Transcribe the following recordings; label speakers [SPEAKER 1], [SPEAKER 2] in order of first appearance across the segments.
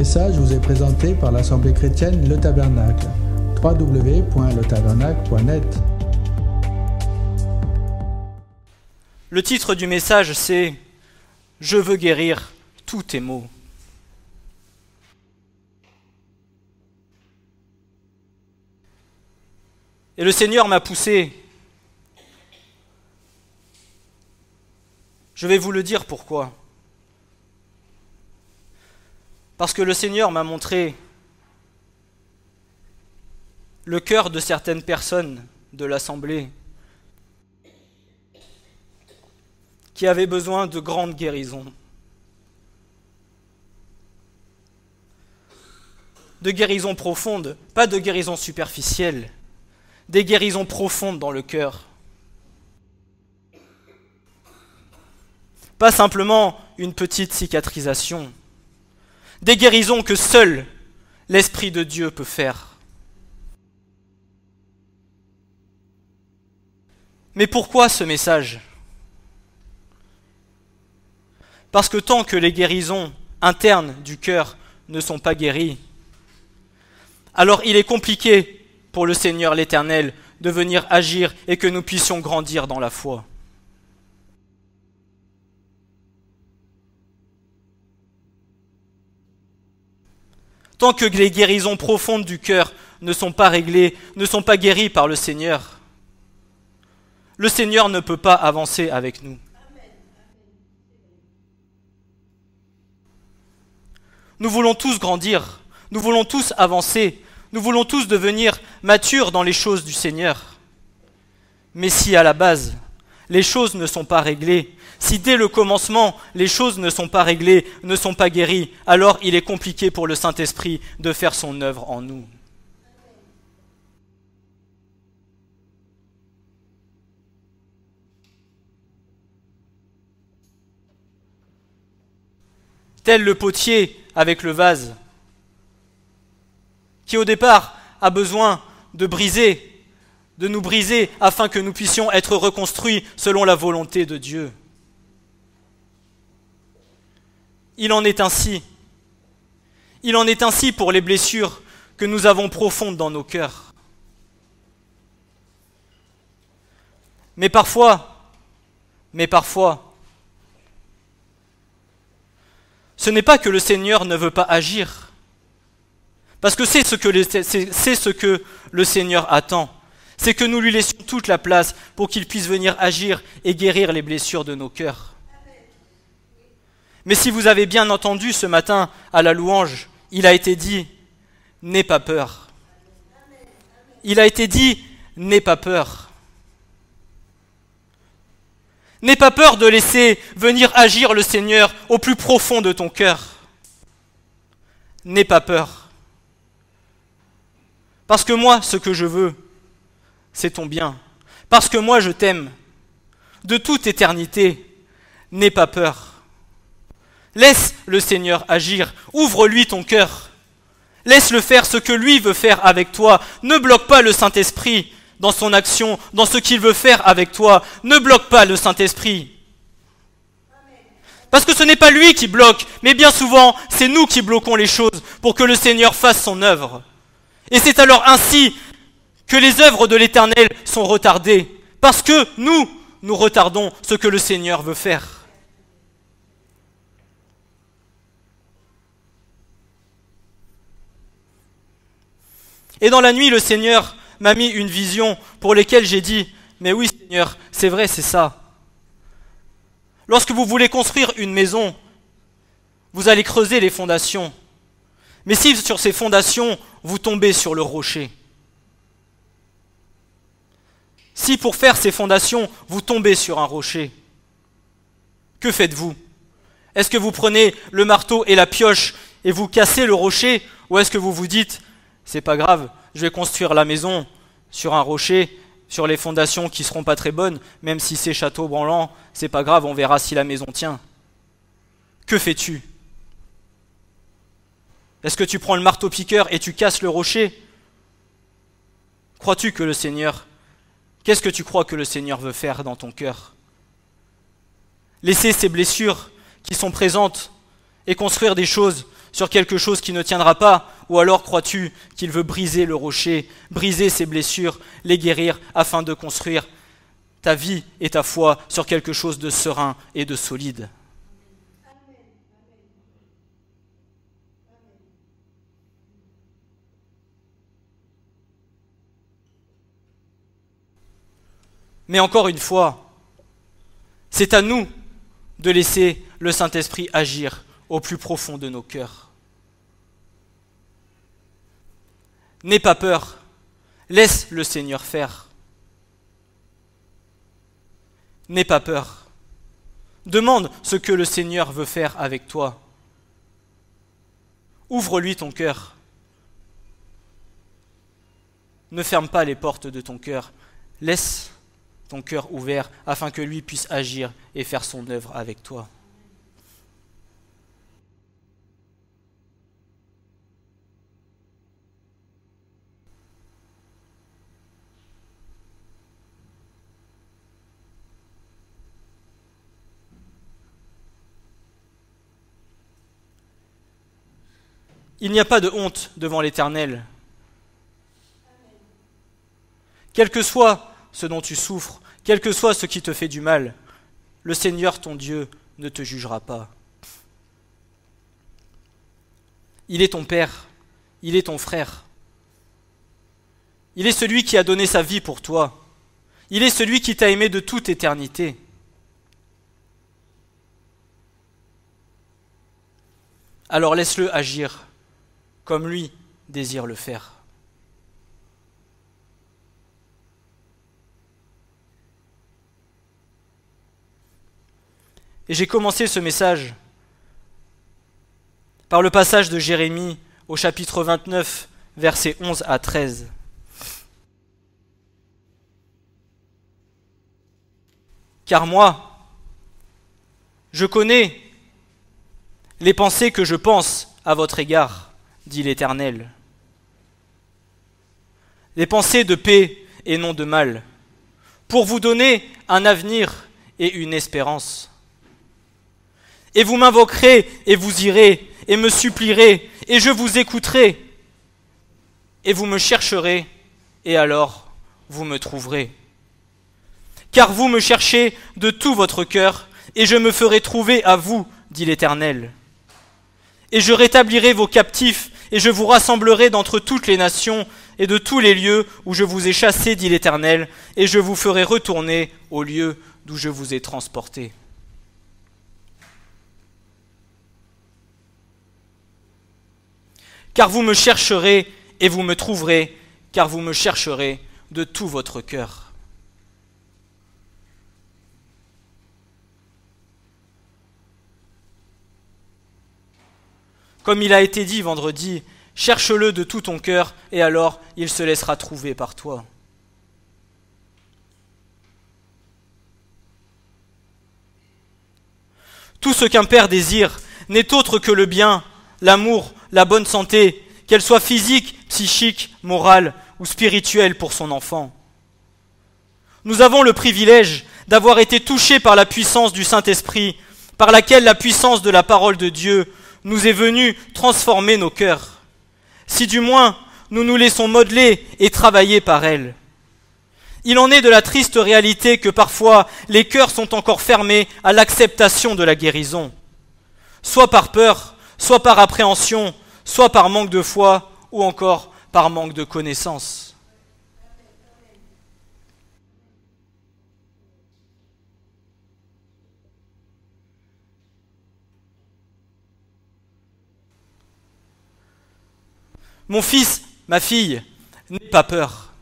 [SPEAKER 1] message vous est présenté par l'Assemblée chrétienne Le Tabernacle. www.letabernacle.net.
[SPEAKER 2] Le titre du message, c'est « Je veux guérir tous tes maux ». Et le Seigneur m'a poussé. Je vais vous le dire pourquoi. Parce que le Seigneur m'a montré le cœur de certaines personnes de l'Assemblée qui avaient besoin de grandes guérisons. De guérisons profondes, pas de guérisons superficielles, des guérisons profondes dans le cœur. Pas simplement une petite cicatrisation. Des guérisons que seul l'Esprit de Dieu peut faire. Mais pourquoi ce message ? Parce que tant que les guérisons internes du cœur ne sont pas guéries, alors il est compliqué pour le Seigneur l'Éternel de venir agir et que nous puissions grandir dans la foi. Tant que les guérisons profondes du cœur ne sont pas réglées, ne sont pas guéries par le Seigneur, le Seigneur ne peut pas avancer avec nous. Nous voulons tous grandir, nous voulons tous avancer, nous voulons tous devenir matures dans les choses du Seigneur. Mais si à la base, les choses ne sont pas réglées, si dès le commencement, les choses ne sont pas réglées, ne sont pas guéries, alors il est compliqué pour le Saint-Esprit de faire son œuvre en nous. Tel le potier avec le vase, qui au départ a besoin de nous briser afin que nous puissions être reconstruits selon la volonté de Dieu. Il en est ainsi. Il en est ainsi pour les blessures que nous avons profondes dans nos cœurs. Mais parfois, ce n'est pas que le Seigneur ne veut pas agir, parce que c'est ce que le Seigneur attend. C'est que nous lui laissions toute la place pour qu'il puisse venir agir et guérir les blessures de nos cœurs. Mais si vous avez bien entendu ce matin à la louange, il a été dit « N'aie pas peur ». Il a été dit « N'aie pas peur ». N'aie pas peur de laisser venir agir le Seigneur au plus profond de ton cœur. N'aie pas peur. Parce que moi, ce que je veux, c'est ton bien. Parce que moi, je t'aime. De toute éternité, n'aie pas peur. Laisse le Seigneur agir. Ouvre-lui ton cœur. Laisse-le faire ce que lui veut faire avec toi. Ne bloque pas le Saint-Esprit dans son action, dans ce qu'il veut faire avec toi. Ne bloque pas le Saint-Esprit. Parce que ce n'est pas lui qui bloque, mais bien souvent, c'est nous qui bloquons les choses pour que le Seigneur fasse son œuvre. Et c'est alors ainsi que les œuvres de l'Éternel sont retardées, parce que nous retardons ce que le Seigneur veut faire. Et dans la nuit, le Seigneur m'a mis une vision pour laquelle j'ai dit « Mais oui Seigneur, c'est vrai, c'est ça. » Lorsque vous voulez construire une maison, vous allez creuser les fondations. Mais si sur ces fondations, vous tombez sur le rocher, si pour faire ces fondations, vous tombez sur un rocher, que faites-vous ? Est-ce que vous prenez le marteau et la pioche et vous cassez le rocher, ou est-ce que vous vous dites « C'est pas grave, je vais construire la maison sur un rocher, sur les fondations qui seront pas très bonnes, même si c'est château branlant, c'est pas grave, on verra si la maison tient. » Que fais-tu ? Est-ce que tu prends le marteau-piqueur et tu casses le rocher ? Crois-tu que le Seigneur, qu'est-ce que tu crois que le Seigneur veut faire dans ton cœur ? Laisser ces blessures qui sont présentes et construire des choses sur quelque chose qui ne tiendra pas, ou alors crois-tu qu'il veut briser le rocher, briser ses blessures, les guérir, afin de construire ta vie et ta foi sur quelque chose de serein et de solide? Mais encore une fois, c'est à nous de laisser le Saint-Esprit agir au plus profond de nos cœurs. N'aie pas peur, laisse le Seigneur faire. N'aie pas peur. Demande ce que le Seigneur veut faire avec toi. Ouvre-lui ton cœur. Ne ferme pas les portes de ton cœur. Laisse ton cœur ouvert afin que lui puisse agir et faire son œuvre avec toi. Il n'y a pas de honte devant l'Éternel. Quel que soit ce dont tu souffres, quel que soit ce qui te fait du mal, le Seigneur ton Dieu ne te jugera pas. Il est ton Père, il est ton frère. Il est celui qui a donné sa vie pour toi. Il est celui qui t'a aimé de toute éternité. Alors laisse-le agir comme lui désire le faire. Et j'ai commencé ce message par le passage de Jérémie au chapitre 29, versets 11 à 13. Car moi, je connais les pensées que je pense à votre égard, dit l'Éternel. Des pensées de paix et non de mal, pour vous donner un avenir et une espérance. Et vous m'invoquerez et vous irez, et me supplierez, et je vous écouterai. Et vous me chercherez, et alors vous me trouverez. Car vous me cherchez de tout votre cœur, et je me ferai trouver à vous, dit l'Éternel. Et je rétablirai vos captifs, et je vous rassemblerai d'entre toutes les nations, et de tous les lieux où je vous ai chassés, dit l'Éternel, et je vous ferai retourner au lieu d'où je vous ai transportés. Car vous me chercherez et vous me trouverez, car vous me chercherez de tout votre cœur. Comme il a été dit vendredi, cherche-le de tout ton cœur et alors il se laissera trouver par toi. Tout ce qu'un père désire n'est autre que le bien, l'amour, la bonne santé, qu'elle soit physique, psychique, morale ou spirituelle pour son enfant. Nous avons le privilège d'avoir été touchés par la puissance du Saint-Esprit, par laquelle la puissance de la parole de Dieu nous est venue transformer nos cœurs. Si du moins nous nous laissons modeler et travailler par elle. Il en est de la triste réalité que parfois les cœurs sont encore fermés à l'acceptation de la guérison, soit par peur, soit par appréhension, soit par manque de foi, ou encore par manque de connaissance. Mon fils, ma fille, n'aie pas peur.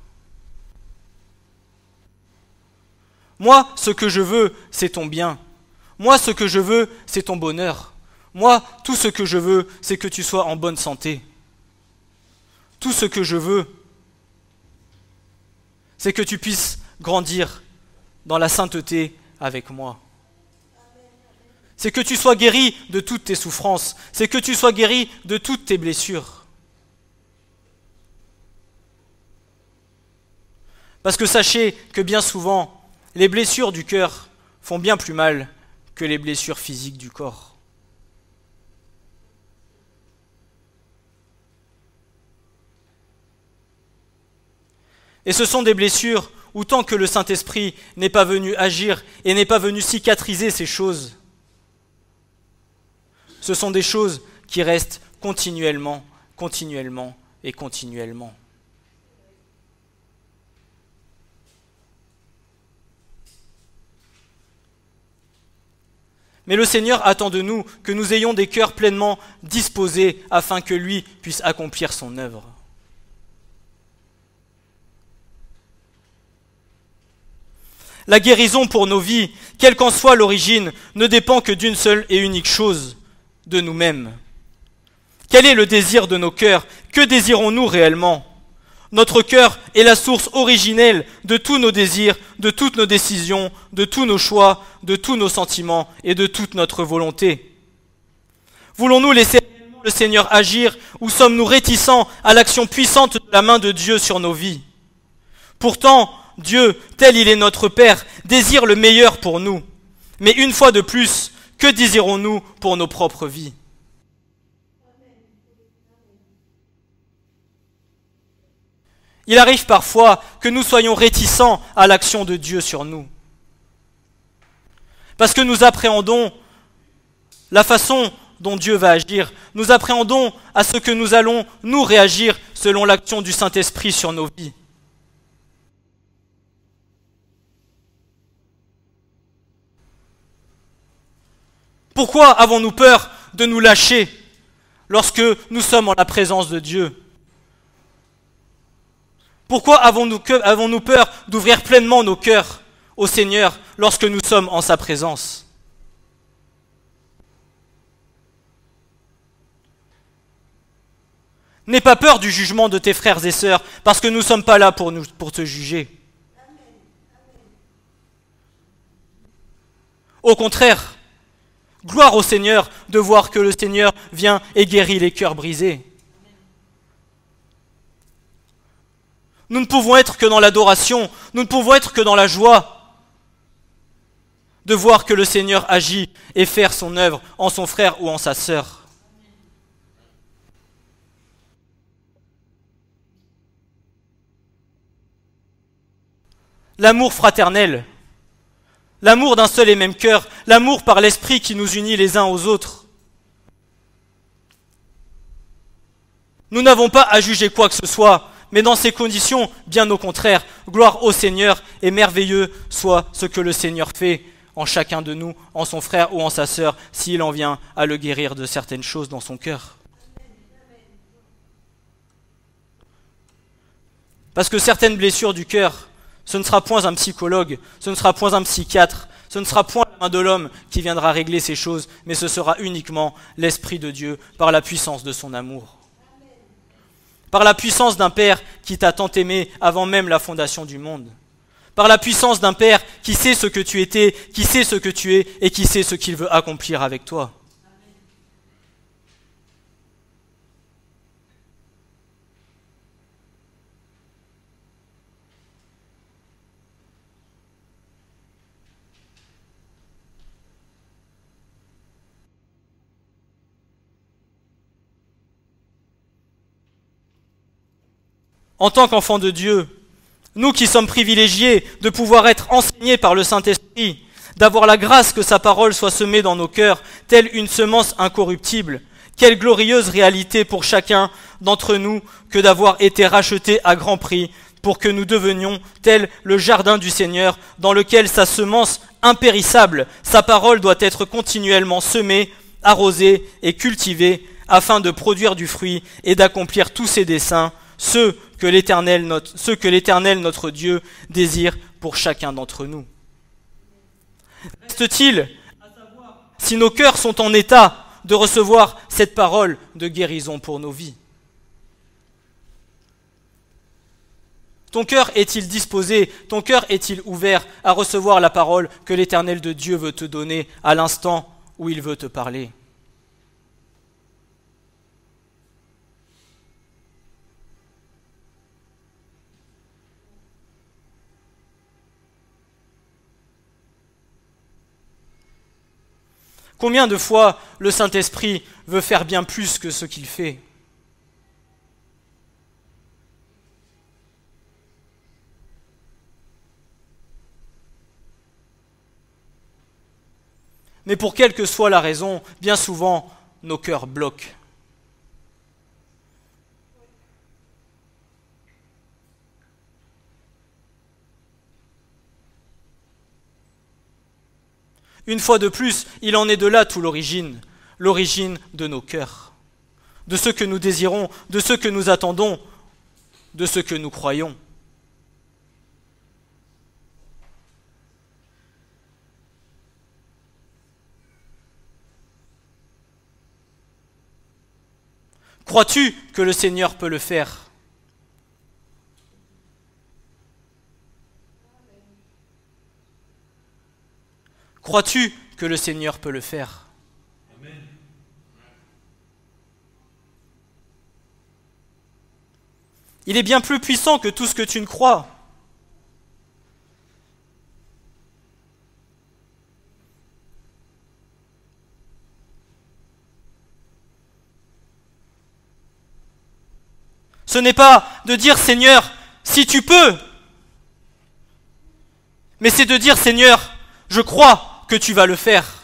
[SPEAKER 2] Moi, ce que je veux, c'est ton bien. Moi, ce que je veux, c'est ton bonheur. Moi, tout ce que je veux, c'est que tu sois en bonne santé. Tout ce que je veux, c'est que tu puisses grandir dans la sainteté avec moi. C'est que tu sois guéri de toutes tes souffrances. C'est que tu sois guéri de toutes tes blessures. Parce que sachez que bien souvent, les blessures du cœur font bien plus mal que les blessures physiques du corps. Et ce sont des blessures où tant que le Saint-Esprit n'est pas venu agir et n'est pas venu cicatriser ces choses, ce sont des choses qui restent continuellement et continuellement. Mais le Seigneur attend de nous que nous ayons des cœurs pleinement disposés afin que lui puisse accomplir son œuvre. La guérison pour nos vies, quelle qu'en soit l'origine, ne dépend que d'une seule et unique chose, de nous-mêmes. Quel est le désir de nos cœurs? Que désirons-nous réellement? Notre cœur est la source originelle de tous nos désirs, de toutes nos décisions, de tous nos choix, de tous nos sentiments et de toute notre volonté. Voulons-nous laisser le Seigneur agir ou sommes-nous réticents à l'action puissante de la main de Dieu sur nos vies? Pourtant, Dieu, tel il est notre Père, désire le meilleur pour nous. Mais une fois de plus, que désirons-nous pour nos propres vies? Il arrive parfois que nous soyons réticents à l'action de Dieu sur nous. Parce que nous appréhendons la façon dont Dieu va agir. Nous appréhendons à ce que nous allons nous réagir selon l'action du Saint-Esprit sur nos vies. Pourquoi avons-nous peur de nous lâcher lorsque nous sommes en la présence de Dieu? Pourquoi avons-nous peur d'ouvrir pleinement nos cœurs au Seigneur lorsque nous sommes en sa présence? N'aie pas peur du jugement de tes frères et sœurs, parce que nous ne sommes pas là pour te juger. Au contraire, gloire au Seigneur de voir que le Seigneur vient et guérit les cœurs brisés. Nous ne pouvons être que dans l'adoration, nous ne pouvons être que dans la joie de voir que le Seigneur agit et faire son œuvre en son frère ou en sa sœur. L'amour fraternel, l'amour d'un seul et même cœur, l'amour par l'Esprit qui nous unit les uns aux autres. Nous n'avons pas à juger quoi que ce soit, mais dans ces conditions, bien au contraire, gloire au Seigneur et merveilleux soit ce que le Seigneur fait en chacun de nous, en son frère ou en sa sœur, s'il en vient à le guérir de certaines choses dans son cœur. Parce que certaines blessures du cœur, ce ne sera point un psychologue, ce ne sera point un psychiatre, ce ne sera point la main de l'homme qui viendra régler ces choses, mais ce sera uniquement l'Esprit de Dieu par la puissance de son amour. Par la puissance d'un Père qui t'a tant aimé avant même la fondation du monde. Par la puissance d'un Père qui sait ce que tu étais, qui sait ce que tu es et qui sait ce qu'il veut accomplir avec toi. En tant qu'enfants de Dieu, nous qui sommes privilégiés de pouvoir être enseignés par le Saint-Esprit, d'avoir la grâce que sa parole soit semée dans nos cœurs, telle une semence incorruptible, quelle glorieuse réalité pour chacun d'entre nous que d'avoir été rachetés à grand prix pour que nous devenions tel le jardin du Seigneur dans lequel sa semence impérissable, sa parole doit être continuellement semée, arrosée et cultivée afin de produire du fruit et d'accomplir tous ses desseins, ceux que l'Éternel notre Dieu désire pour chacun d'entre nous. Reste-t-il à savoir si nos cœurs sont en état de recevoir cette parole de guérison pour nos vies? Ton cœur est-il disposé, ton cœur est-il ouvert à recevoir la parole que l'Éternel de Dieu veut te donner à l'instant où il veut te parler? Combien de fois le Saint-Esprit veut faire bien plus que ce qu'il fait? Mais pour quelle que soit la raison, bien souvent, nos cœurs bloquent. Une fois de plus, il en est de là tout l'origine de nos cœurs, de ce que nous désirons, de ce que nous attendons, de ce que nous croyons. Crois-tu que le Seigneur peut le faire ? Crois-tu que le Seigneur peut le faire ? Amen. Il est bien plus puissant que tout ce que tu ne crois. Ce n'est pas de dire Seigneur, si tu peux, mais c'est de dire Seigneur, je crois que tu vas le faire.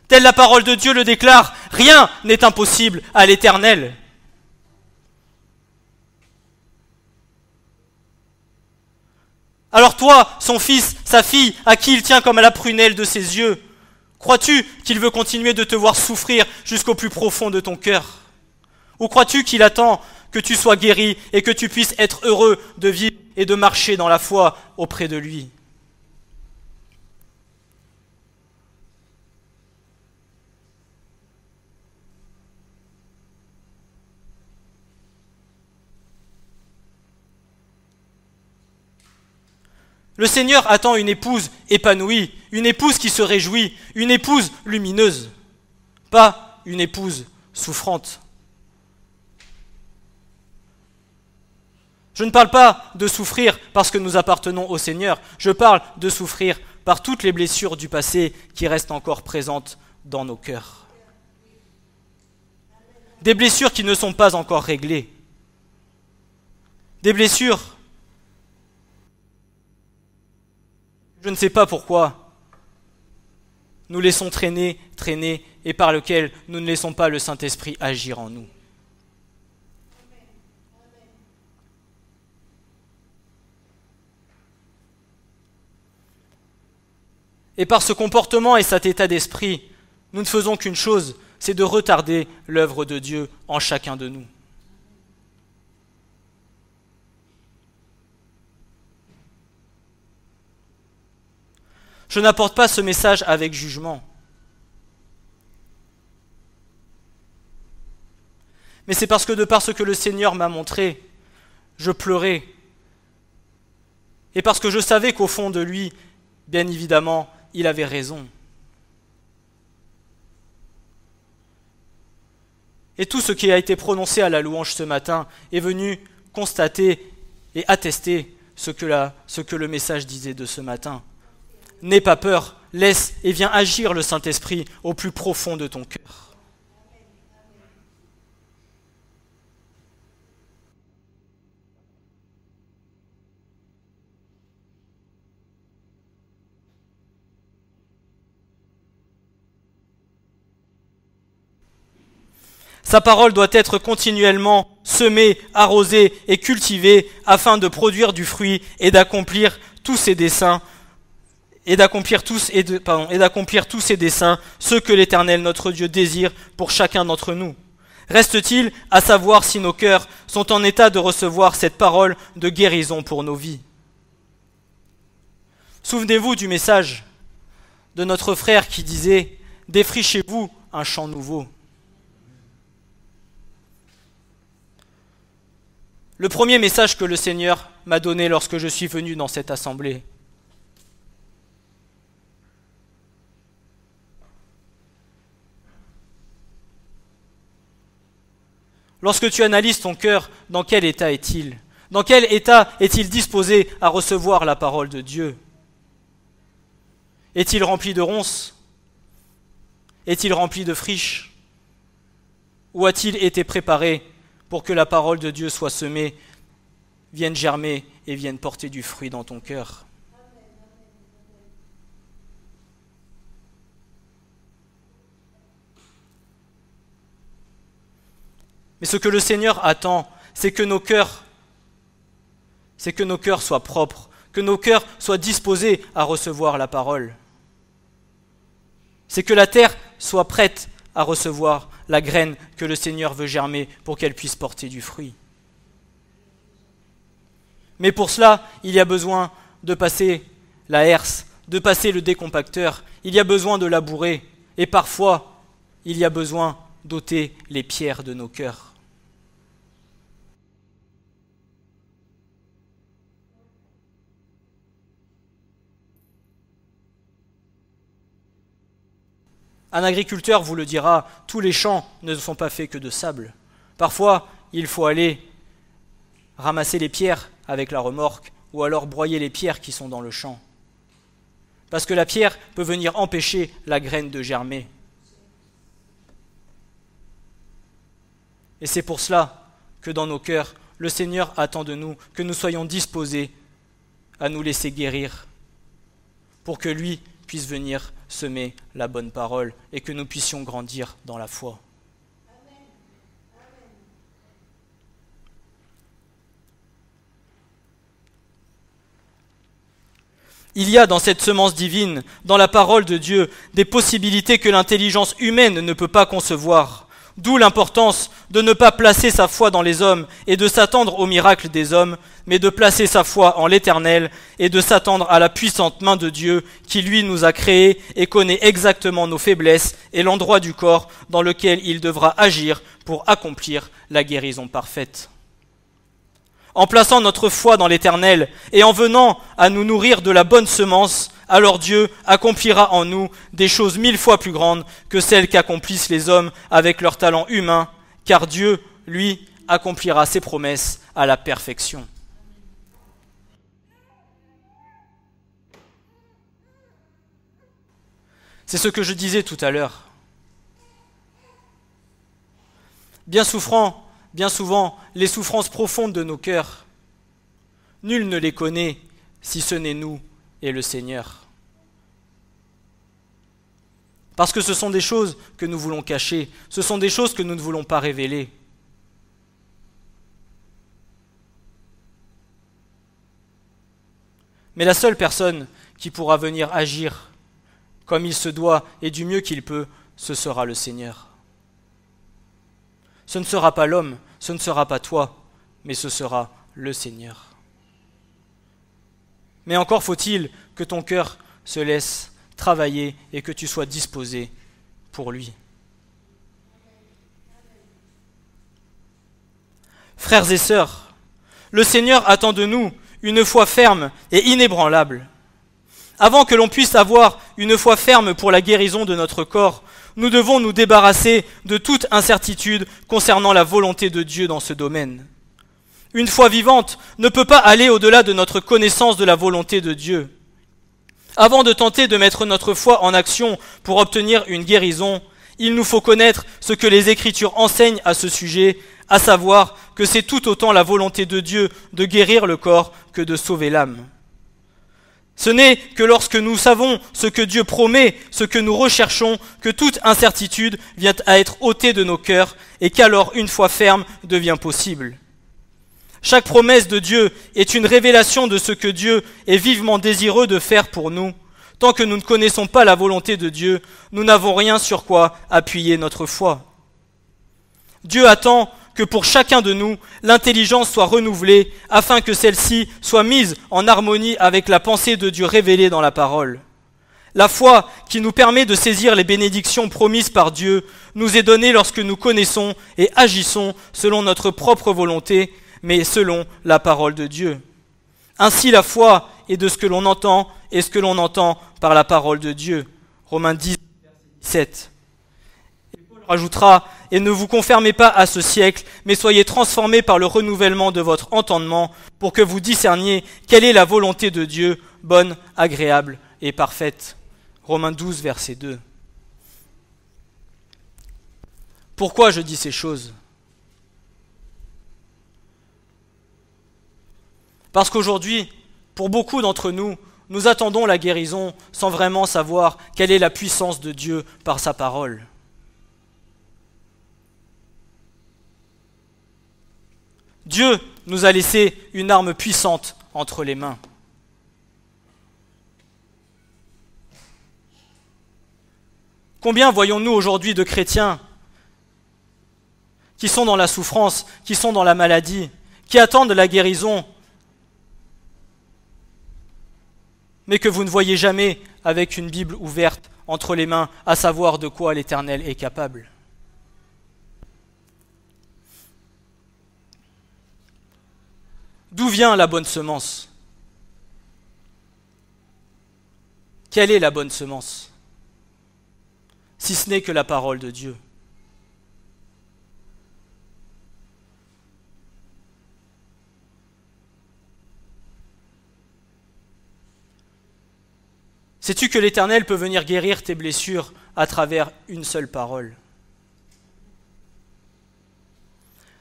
[SPEAKER 2] Telle la parole de Dieu le déclare, rien n'est impossible à l'Éternel. Alors toi, son fils, sa fille, à qui il tient comme à la prunelle de ses yeux, crois-tu qu'il veut continuer de te voir souffrir jusqu'au plus profond de ton cœur ? Ou crois-tu qu'il attend que tu sois guéri et que tu puisses être heureux de vivre et de marcher dans la foi auprès de lui ? Le Seigneur attend une épouse épanouie, une épouse qui se réjouit, une épouse lumineuse, pas une épouse souffrante. Je ne parle pas de souffrir parce que nous appartenons au Seigneur, je parle de souffrir par toutes les blessures du passé qui restent encore présentes dans nos cœurs. Des blessures qui ne sont pas encore réglées. Des blessures, je ne sais pas pourquoi, nous laissons traîner, et par lequel nous ne laissons pas le Saint-Esprit agir en nous. Et par ce comportement et cet état d'esprit, nous ne faisons qu'une chose, c'est de retarder l'œuvre de Dieu en chacun de nous. Je n'apporte pas ce message avec jugement. Mais c'est parce que de par ce que le Seigneur m'a montré, je pleurais. Et parce que je savais qu'au fond de lui, bien évidemment, il avait raison. Et tout ce qui a été prononcé à la louange ce matin est venu constater et attester ce que le message disait de ce matin. N'aie pas peur, laisse et viens agir le Saint-Esprit au plus profond de ton cœur. Sa parole doit être continuellement semée, arrosée et cultivée afin de produire du fruit et d'accomplir tous ses desseins, ce que l'Éternel notre Dieu désire pour chacun d'entre nous. Reste-t-il à savoir si nos cœurs sont en état de recevoir cette parole de guérison pour nos vies. Souvenez-vous du message de notre frère qui disait « Défrichez-vous un champ nouveau ». Le premier message que le Seigneur m'a donné lorsque je suis venu dans cette assemblée. Lorsque tu analyses ton cœur, dans quel état est-il ? Dans quel état est-il disposé à recevoir la parole de Dieu ? Est-il rempli de ronces ? Est-il rempli de friches ? Ou a-t-il été préparé pour que la parole de Dieu soit semée viennent germer et viennent porter du fruit dans ton cœur. Mais ce que le Seigneur attend, c'est que nos cœurs soient propres, que nos cœurs soient disposés à recevoir la parole. C'est que la terre soit prête à recevoir la graine que le Seigneur veut germer pour qu'elle puisse porter du fruit. Mais pour cela, il y a besoin de passer la herse, de passer le décompacteur, il y a besoin de labourer, et parfois, il y a besoin d'ôter les pierres de nos cœurs. Un agriculteur vous le dira, tous les champs ne sont pas faits que de sable. Parfois, il faut aller ramasser les pierres avec la remorque ou alors broyer les pierres qui sont dans le champ. Parce que la pierre peut venir empêcher la graine de germer. Et c'est pour cela que dans nos cœurs, le Seigneur attend de nous que nous soyons disposés à nous laisser guérir pour que lui puisse venir semer la bonne parole et que nous puissions grandir dans la foi. Il y a dans cette semence divine, dans la parole de Dieu, des possibilités que l'intelligence humaine ne peut pas concevoir. D'où l'importance de ne pas placer sa foi dans les hommes et de s'attendre aux miracles des hommes, mais de placer sa foi en l'Éternel et de s'attendre à la puissante main de Dieu qui, lui, nous a créés et connaît exactement nos faiblesses et l'endroit du corps dans lequel il devra agir pour accomplir la guérison parfaite. En plaçant notre foi dans l'Éternel et en venant à nous nourrir de la bonne semence, alors Dieu accomplira en nous des choses 1000 fois plus grandes que celles qu'accomplissent les hommes avec leur talent humain, car Dieu, lui, accomplira ses promesses à la perfection. C'est ce que je disais tout à l'heure. Bien souvent, les souffrances profondes de nos cœurs, nul ne les connaît si ce n'est nous et le Seigneur. Parce que ce sont des choses que nous voulons cacher, ce sont des choses que nous ne voulons pas révéler. Mais la seule personne qui pourra venir agir comme il se doit et du mieux qu'il peut, ce sera le Seigneur. Ce ne sera pas l'homme, ce ne sera pas toi, mais ce sera le Seigneur. Mais encore faut-il que ton cœur se laisse travailler et que tu sois disposé pour lui. Frères et sœurs, le Seigneur attend de nous une foi ferme et inébranlable. Avant que l'on puisse avoir une foi ferme pour la guérison de notre corps, nous devons nous débarrasser de toute incertitude concernant la volonté de Dieu dans ce domaine. Une foi vivante ne peut pas aller au-delà de notre connaissance de la volonté de Dieu. Avant de tenter de mettre notre foi en action pour obtenir une guérison, il nous faut connaître ce que les Écritures enseignent à ce sujet, à savoir que c'est tout autant la volonté de Dieu de guérir le corps que de sauver l'âme. Ce n'est que lorsque nous savons ce que Dieu promet, ce que nous recherchons, que toute incertitude vient à être ôtée de nos cœurs et qu'alors une foi ferme devient possible. Chaque promesse de Dieu est une révélation de ce que Dieu est vivement désireux de faire pour nous. Tant que nous ne connaissons pas la volonté de Dieu, nous n'avons rien sur quoi appuyer notre foi. Dieu attend que pour chacun de nous, l'intelligence soit renouvelée afin que celle-ci soit mise en harmonie avec la pensée de Dieu révélée dans la parole. La foi qui nous permet de saisir les bénédictions promises par Dieu nous est donnée lorsque nous connaissons et agissons selon notre propre volonté, mais selon la parole de Dieu. Ainsi la foi est de ce que l'on entend et ce que l'on entend par la parole de Dieu. Romains 10, verset 17. Et Paul rajoutera, « Et ne vous conformez pas à ce siècle, mais soyez transformés par le renouvellement de votre entendement, pour que vous discerniez quelle est la volonté de Dieu, bonne, agréable et parfaite. » Romains 12, verset 2. Pourquoi je dis ces choses ? Parce qu'aujourd'hui, pour beaucoup d'entre nous, nous attendons la guérison sans vraiment savoir quelle est la puissance de Dieu par sa parole. Dieu nous a laissé une arme puissante entre les mains. Combien voyons-nous aujourd'hui de chrétiens qui sont dans la souffrance, qui sont dans la maladie, qui attendent la guérison, mais que vous ne voyez jamais avec une Bible ouverte entre les mains, à savoir de quoi l'Éternel est capable. D'où vient la bonne semence? Quelle est la bonne semence? Si ce n'est que la parole de Dieu. Sais-tu que l'Éternel peut venir guérir tes blessures à travers une seule parole?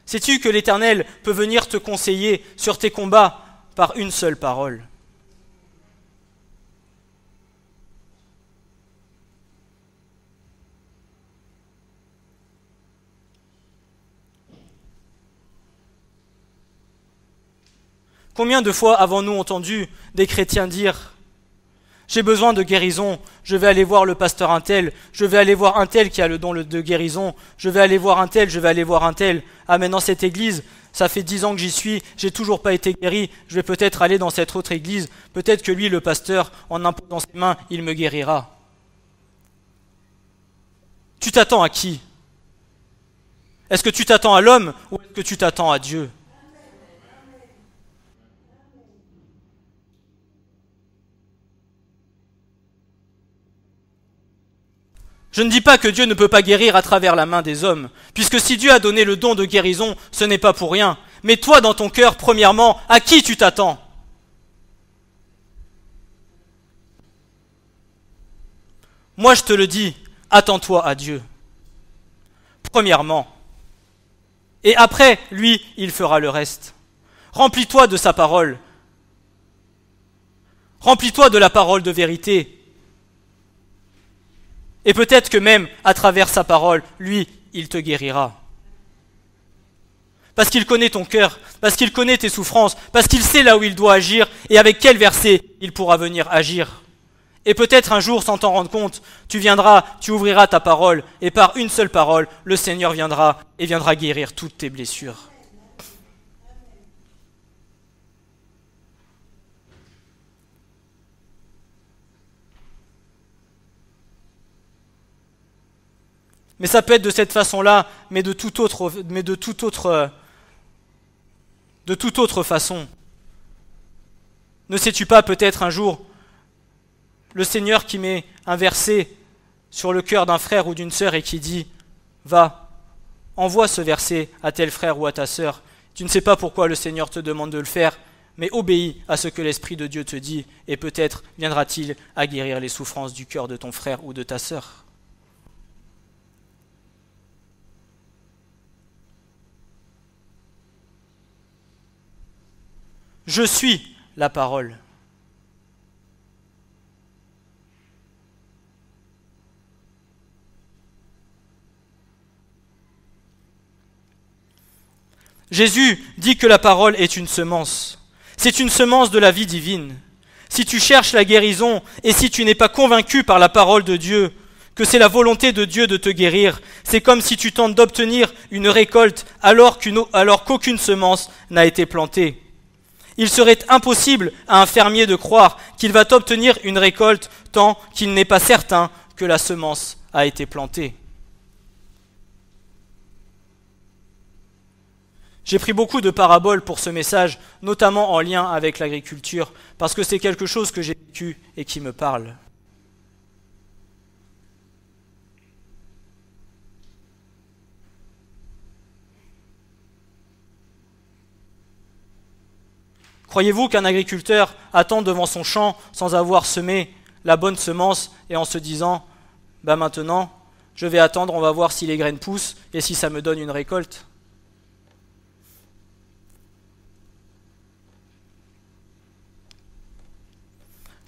[SPEAKER 2] Sais-tu que l'Éternel peut venir te conseiller sur tes combats par une seule parole? Combien de fois avons-nous entendu des chrétiens dire « J'ai besoin de guérison, je vais aller voir le pasteur un tel, je vais aller voir un tel qui a le don de guérison, je vais aller voir un tel, je vais aller voir un tel. Ah mais dans cette église, ça fait 10 ans que j'y suis, j'ai toujours pas été guéri, je vais peut-être aller dans cette autre église, peut-être que lui, le pasteur, en imposant ses mains, il me guérira. » Tu t'attends à qui? Est-ce que tu t'attends à l'homme ou est-ce que tu t'attends à Dieu? Je ne dis pas que Dieu ne peut pas guérir à travers la main des hommes, puisque si Dieu a donné le don de guérison, ce n'est pas pour rien. Mais toi, dans ton cœur, premièrement, à qui tu t'attends? Moi, je te le dis, attends-toi à Dieu. Premièrement. Et après, lui, il fera le reste. Remplis-toi de sa parole. Remplis-toi de la parole de vérité. Et peut-être que même, à travers sa parole, lui, il te guérira. Parce qu'il connaît ton cœur, parce qu'il connaît tes souffrances, parce qu'il sait là où il doit agir et avec quel verset il pourra venir agir. Et peut-être un jour, sans t'en rendre compte, tu viendras, tu ouvriras ta parole et par une seule parole, le Seigneur viendra et viendra guérir toutes tes blessures. Mais ça peut être de cette façon-là, mais de toute autre façon. Ne sais-tu pas peut-être un jour le Seigneur qui met un verset sur le cœur d'un frère ou d'une sœur et qui dit « Va, envoie ce verset à tel frère ou à ta sœur. Tu ne sais pas pourquoi le Seigneur te demande de le faire, mais obéis à ce que l'Esprit de Dieu te dit et peut-être viendra-t-il à guérir les souffrances du cœur de ton frère ou de ta sœur. » Je suis la parole. Jésus dit que la parole est une semence. C'est une semence de la vie divine. Si tu cherches la guérison et si tu n'es pas convaincu par la parole de Dieu que c'est la volonté de Dieu de te guérir, c'est comme si tu tentes d'obtenir une récolte alors qu'aucune semence n'a été plantée. Il serait impossible à un fermier de croire qu'il va obtenir une récolte tant qu'il n'est pas certain que la semence a été plantée. J'ai pris beaucoup de paraboles pour ce message, notamment en lien avec l'agriculture, parce que c'est quelque chose que j'ai vécu et qui me parle. Croyez-vous qu'un agriculteur attend devant son champ sans avoir semé la bonne semence et en se disant « maintenant, je vais attendre, on va voir si les graines poussent et si ça me donne une récolte ».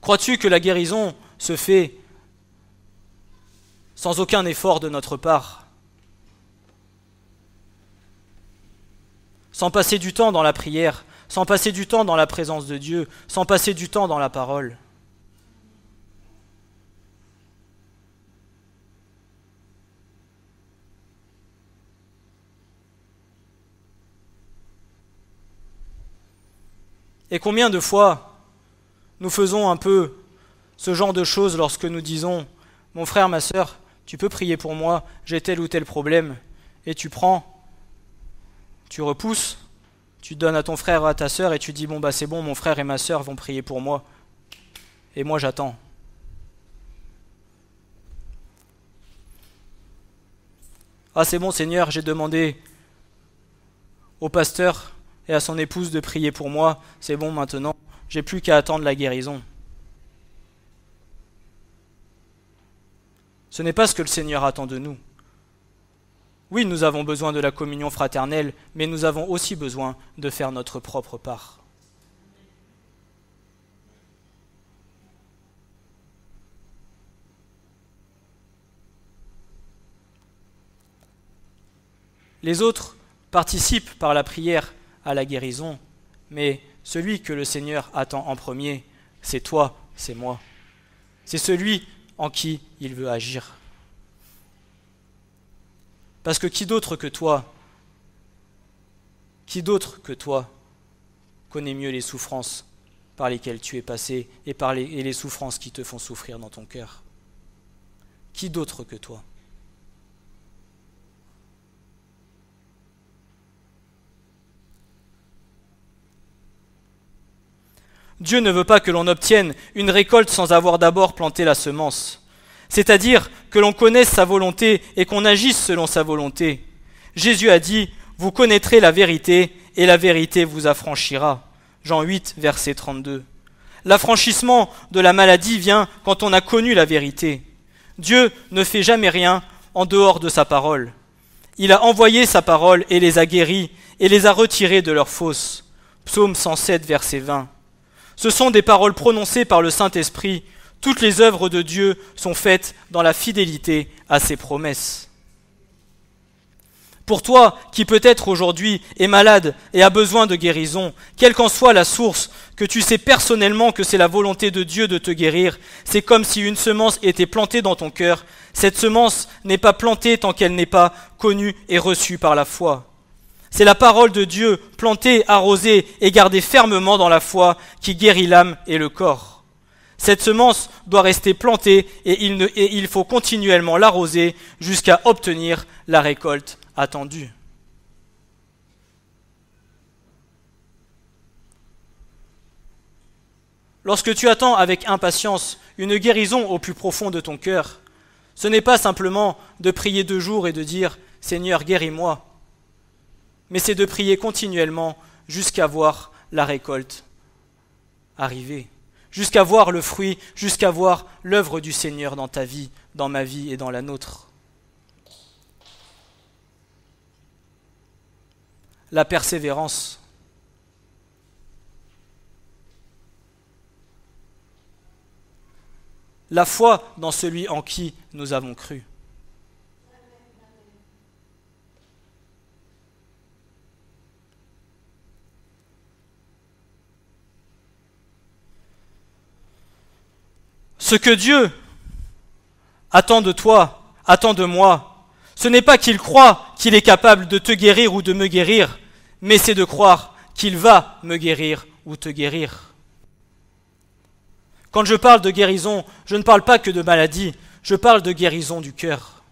[SPEAKER 2] Crois-tu que la guérison se fait sans aucun effort de notre part? Sans passer du temps dans la prière, sans passer du temps dans la présence de Dieu, sans passer du temps dans la parole. Et combien de fois nous faisons un peu ce genre de choses lorsque nous disons « Mon frère, ma sœur, tu peux prier pour moi, j'ai tel ou tel problème. » Et tu prends, tu repousses, tu donnes à ton frère ou à ta sœur et tu dis « Bon, bah c'est bon, mon frère et ma sœur vont prier pour moi. Et moi j'attends. » Ah c'est bon Seigneur, j'ai demandé au pasteur et à son épouse de prier pour moi, c'est bon maintenant, j'ai plus qu'à attendre la guérison. Ce n'est pas ce que le Seigneur attend de nous. Oui, nous avons besoin de la communion fraternelle, mais nous avons aussi besoin de faire notre propre part. Les autres participent par la prière à la guérison, mais celui que le Seigneur attend en premier, c'est toi, c'est moi. C'est celui en qui il veut agir. Parce que qui d'autre que toi connaît mieux les souffrances par lesquelles tu es passé et les souffrances qui te font souffrir dans ton cœur? Qui d'autre que toi? Dieu ne veut pas que l'on obtienne une récolte sans avoir d'abord planté la semence. C'est-à-dire que l'on connaisse sa volonté et qu'on agisse selon sa volonté. Jésus a dit « Vous connaîtrez la vérité et la vérité vous affranchira ». Jean 8, verset 32. L'affranchissement de la maladie vient quand on a connu la vérité. Dieu ne fait jamais rien en dehors de sa parole. Il a envoyé sa parole et les a guéris et les a retirés de leurs fosses. Psaume 107, verset 20. Ce sont des paroles prononcées par le Saint-Esprit. Toutes les œuvres de Dieu sont faites dans la fidélité à ses promesses. Pour toi, qui peut-être aujourd'hui est malade et a besoin de guérison, quelle qu'en soit la source, que tu sais personnellement que c'est la volonté de Dieu de te guérir, c'est comme si une semence était plantée dans ton cœur. Cette semence n'est pas plantée tant qu'elle n'est pas connue et reçue par la foi. C'est la parole de Dieu, plantée, arrosée et gardée fermement dans la foi, qui guérit l'âme et le corps. Cette semence doit rester plantée et il faut continuellement l'arroser jusqu'à obtenir la récolte attendue. Lorsque tu attends avec impatience une guérison au plus profond de ton cœur, ce n'est pas simplement de prier 2 jours et de dire « Seigneur, guéris-moi », mais c'est de prier continuellement jusqu'à voir la récolte arriver, jusqu'à voir le fruit, jusqu'à voir l'œuvre du Seigneur dans ta vie, dans ma vie et dans la nôtre. La persévérance. La foi dans celui en qui nous avons cru. Ce que Dieu attend de toi, attend de moi, ce n'est pas qu'il croit qu'il est capable de te guérir ou de me guérir, mais c'est de croire qu'il va me guérir ou te guérir. Quand je parle de guérison, je ne parle pas que de maladie, je parle de guérison du cœur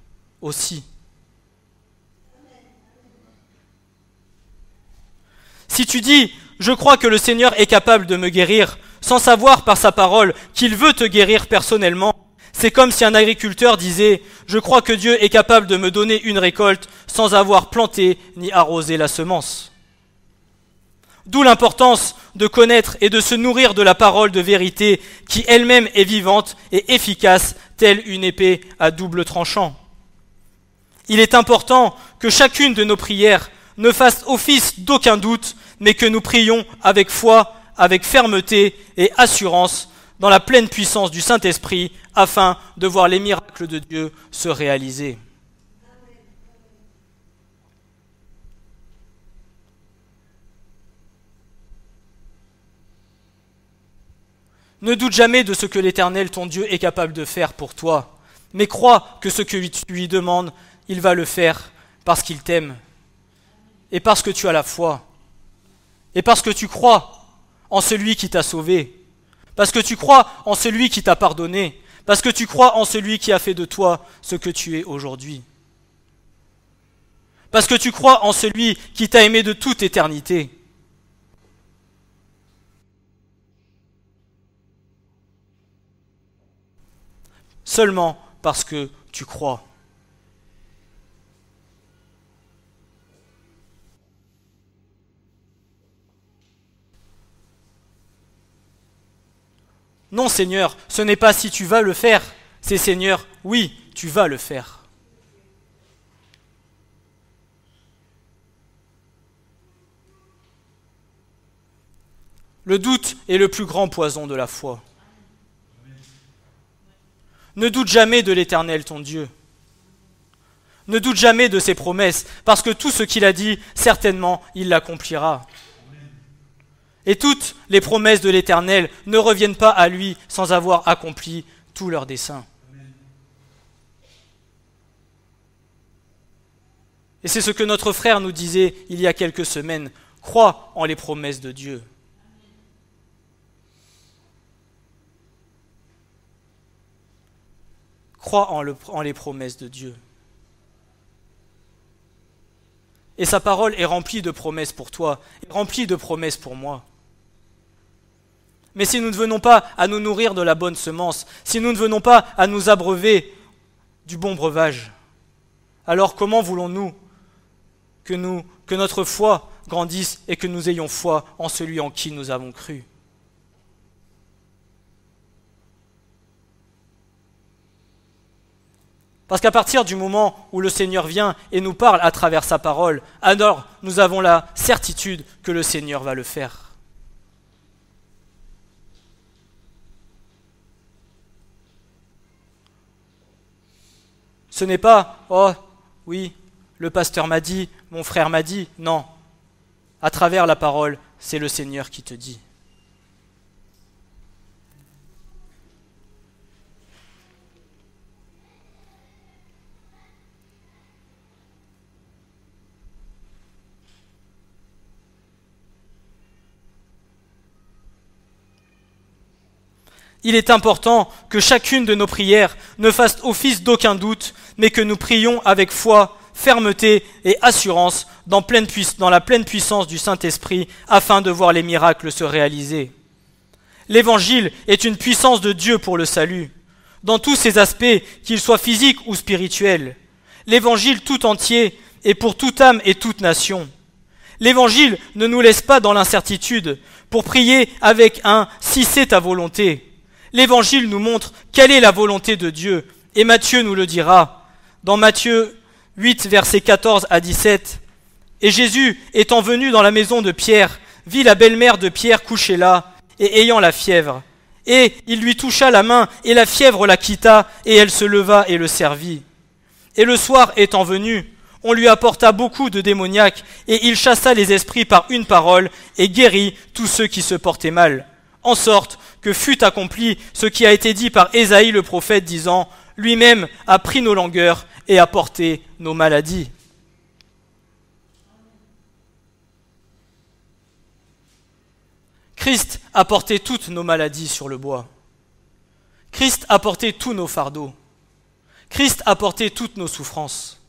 [SPEAKER 2] aussi. Si tu dis « Je crois que le Seigneur est capable de me guérir », sans savoir par sa parole qu'il veut te guérir personnellement, c'est comme si un agriculteur disait « Je crois que Dieu est capable de me donner une récolte sans avoir planté ni arrosé la semence ». D'où l'importance de connaître et de se nourrir de la parole de vérité qui elle-même est vivante et efficace, telle une épée à double tranchant. Il est important que chacune de nos prières ne fasse office d'aucun doute, mais que nous prions avec foi, avec fermeté et assurance dans la pleine puissance du Saint-Esprit, afin de voir les miracles de Dieu se réaliser. Ne doute jamais de ce que l'Éternel, ton Dieu, est capable de faire pour toi, mais crois que ce que tu lui demandes, il va le faire parce qu'il t'aime, et parce que tu as la foi, et parce que tu crois en celui qui t'a sauvé, parce que tu crois en celui qui t'a pardonné, parce que tu crois en celui qui a fait de toi ce que tu es aujourd'hui, parce que tu crois en celui qui t'a aimé de toute éternité. Seulement parce que tu crois. Non, Seigneur, ce n'est pas si tu vas le faire, c'est Seigneur, oui, tu vas le faire. Le doute est le plus grand poison de la foi. Ne doute jamais de l'Éternel, ton Dieu. Ne doute jamais de ses promesses, parce que tout ce qu'il a dit, certainement, il l'accomplira. Et toutes les promesses de l'Éternel ne reviennent pas à lui sans avoir accompli tous leurs desseins. Et c'est ce que notre frère nous disait il y a quelques semaines. Crois en les promesses de Dieu. Crois en les promesses de Dieu. Et sa parole est remplie de promesses pour toi, est remplie de promesses pour moi. Mais si nous ne venons pas à nous nourrir de la bonne semence, si nous ne venons pas à nous abreuver du bon breuvage, alors comment voulons-nous que notre foi grandisse et que nous ayons foi en celui en qui nous avons cru ? Parce qu'à partir du moment où le Seigneur vient et nous parle à travers sa parole, alors nous avons la certitude que le Seigneur va le faire. Ce n'est pas « Oh, oui, le pasteur m'a dit, mon frère m'a dit ». Non, à travers la parole, c'est le Seigneur qui te dit. Il est important que chacune de nos prières ne fasse office d'aucun doute, mais que nous prions avec foi, fermeté et assurance dans la pleine puissance du Saint-Esprit afin de voir les miracles se réaliser. L'Évangile est une puissance de Dieu pour le salut, dans tous ses aspects, qu'ils soient physiques ou spirituels. L'Évangile tout entier est pour toute âme et toute nation. L'Évangile ne nous laisse pas dans l'incertitude pour prier avec un « si c'est ta volonté ». L'Évangile nous montre quelle est la volonté de Dieu, et Matthieu nous le dira. Dans Matthieu 8, versets 14 à 17, « Et Jésus, étant venu dans la maison de Pierre, vit la belle-mère de Pierre couchée là, et ayant la fièvre. Et il lui toucha la main, et la fièvre la quitta, et elle se leva et le servit. Et le soir étant venu, on lui apporta beaucoup de démoniaques, et il chassa les esprits par une parole, et guérit tous ceux qui se portaient mal. En sorte que fut accompli ce qui a été dit par Ésaïe le prophète, disant « Lui-même a pris nos langueurs et a porté nos maladies. » Christ a porté toutes nos maladies sur le bois. Christ a porté tous nos fardeaux. Christ a porté toutes nos souffrances.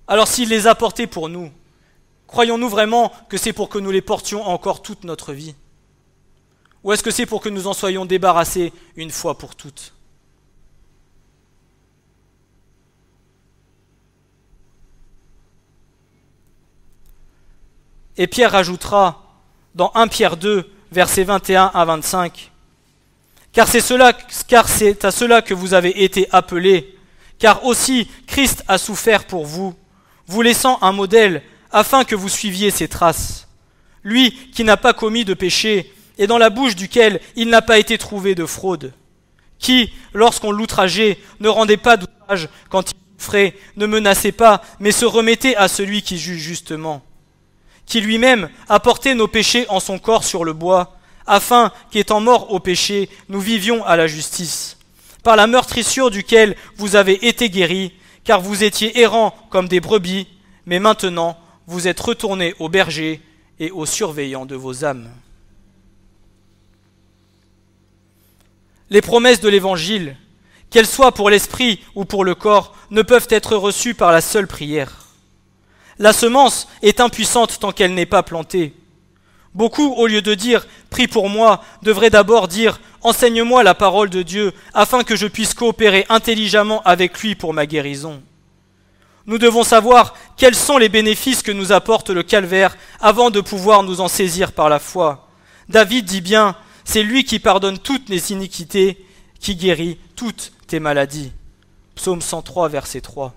[SPEAKER 2] Alors s'il les a portées pour nous, croyons-nous vraiment que c'est pour que nous les portions encore toute notre vie ? Ou est-ce que c'est pour que nous en soyons débarrassés une fois pour toutes ? Et Pierre ajoutera dans 1 Pierre 2, versets 21 à 25, « Car c'est à cela que vous avez été appelés, car aussi Christ a souffert pour vous, vous laissant un modèle, afin que vous suiviez ses traces. lui qui n'a pas commis de péché, et dans la bouche duquel il n'a pas été trouvé de fraude, qui, lorsqu'on l'outrageait, ne rendait pas d'outrage quand il souffrait, ne menaçait pas, mais se remettait à celui qui juge justement, qui lui-même a porté nos péchés en son corps sur le bois, afin qu'étant morts au péché, nous vivions à la justice, par la meurtrissure duquel vous avez été guéris, car vous étiez errants comme des brebis, mais maintenant vous êtes retournés au berger et au surveillant de vos âmes. Les promesses de l'Évangile, qu'elles soient pour l'esprit ou pour le corps, ne peuvent être reçues par la seule prière. La semence est impuissante tant qu'elle n'est pas plantée. Beaucoup, au lieu de dire « prie pour moi », devraient d'abord dire « enseigne-moi la parole de Dieu afin que je puisse coopérer intelligemment avec lui pour ma guérison ». Nous devons savoir quels sont les bénéfices que nous apporte le calvaire avant de pouvoir nous en saisir par la foi. David dit bien « c'est lui qui pardonne toutes les iniquités, qui guérit toutes tes maladies ». Psaume 103, verset 3.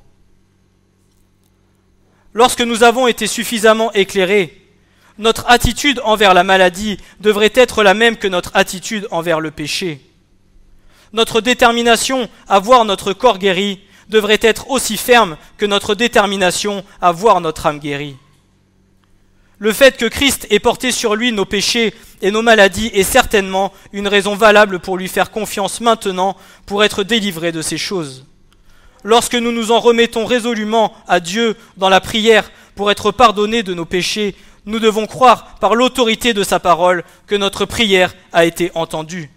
[SPEAKER 2] Lorsque nous avons été suffisamment éclairés, notre attitude envers la maladie devrait être la même que notre attitude envers le péché. Notre détermination à voir notre corps guéri devrait être aussi ferme que notre détermination à voir notre âme guérie. Le fait que Christ ait porté sur lui nos péchés et nos maladies est certainement une raison valable pour lui faire confiance maintenant pour être délivré de ces choses. Lorsque nous nous en remettons résolument à Dieu dans la prière pour être pardonnés de nos péchés, nous devons croire par l'autorité de sa parole que notre prière a été entendue.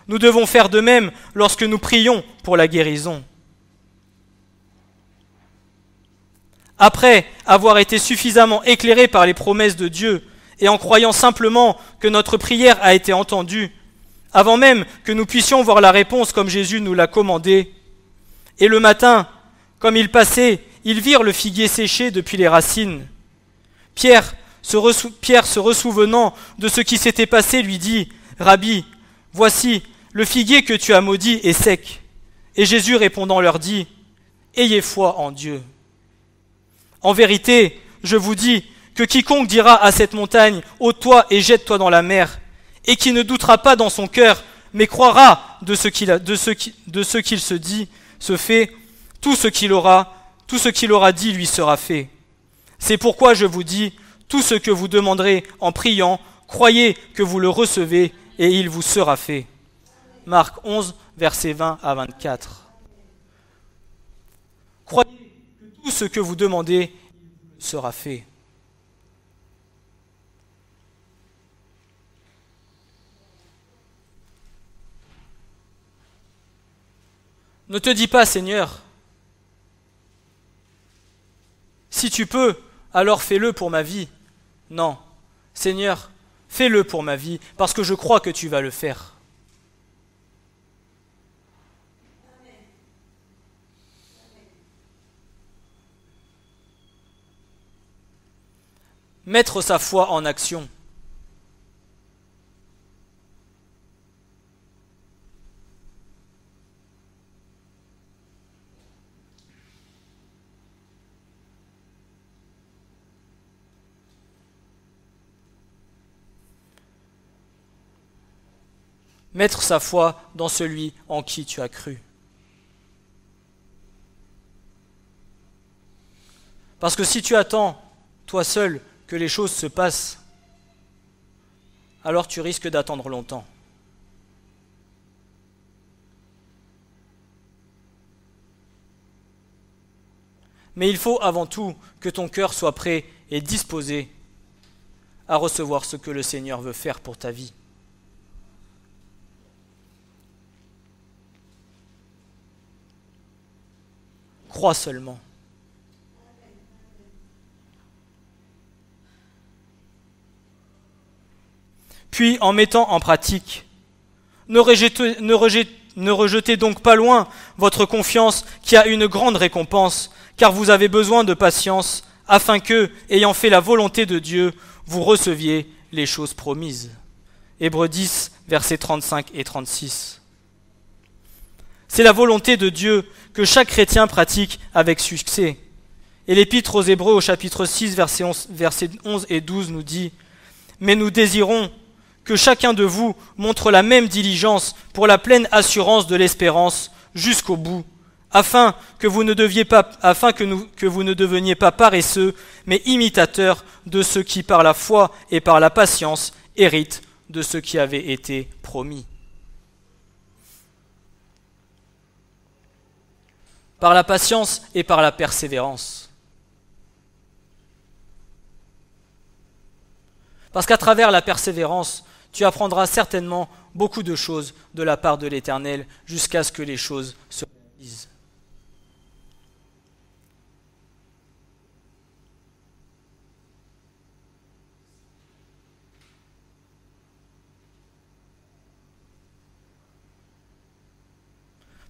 [SPEAKER 2] Nous devons faire de même lorsque nous prions pour la guérison. Après avoir été suffisamment éclairés par les promesses de Dieu et en croyant simplement que notre prière a été entendue, avant même que nous puissions voir la réponse comme Jésus nous l'a commandé, et le matin, comme ils passaient, ils virent le figuier séché depuis les racines. Pierre, se ressouvenant de ce qui s'était passé, lui dit « Rabbi, voici, le figuier que tu as maudit est sec. » Et Jésus répondant leur dit « Ayez foi en Dieu. En vérité, je vous dis que quiconque dira à cette montagne « ôte-toi et jette-toi dans la mer », et qui ne doutera pas dans son cœur, mais croira de ce qu'il se dit, se fait, tout ce qu'il aura dit lui sera fait. C'est pourquoi je vous dis, tout ce que vous demanderez en priant, croyez que vous le recevez et il vous sera fait. Marc 11, versets 20 à 24. Croyez que tout ce que vous demandez sera fait. Ne te dis pas, Seigneur, si tu peux, alors fais-le pour ma vie. Non, Seigneur, fais-le pour ma vie, parce que je crois que tu vas le faire. Mettre sa foi en action. Mettre sa foi dans celui en qui tu as cru. Parce que si tu attends, toi seul, que les choses se passent, alors tu risques d'attendre longtemps. Mais il faut avant tout que ton cœur soit prêt et disposé à recevoir ce que le Seigneur veut faire pour ta vie. Crois seulement. Puis, en mettant en pratique, ne rejetez donc pas loin votre confiance qui a une grande récompense, car vous avez besoin de patience, afin que, ayant fait la volonté de Dieu, vous receviez les choses promises. Hébreux 10, versets 35 et 36. C'est la volonté de Dieu que chaque chrétien pratique avec succès. Et l'Épître aux Hébreux au chapitre 6, versets 11 et 12 nous dit « mais nous désirons que chacun de vous montre la même diligence pour la pleine assurance de l'espérance jusqu'au bout, afin que vous ne deveniez pas paresseux, mais imitateurs de ceux qui, par la foi et par la patience, héritent de ce qui avait été promis. Par la patience et par la persévérance. Parce qu'à travers la persévérance, tu apprendras certainement beaucoup de choses de la part de l'Éternel jusqu'à ce que les choses se réalisent.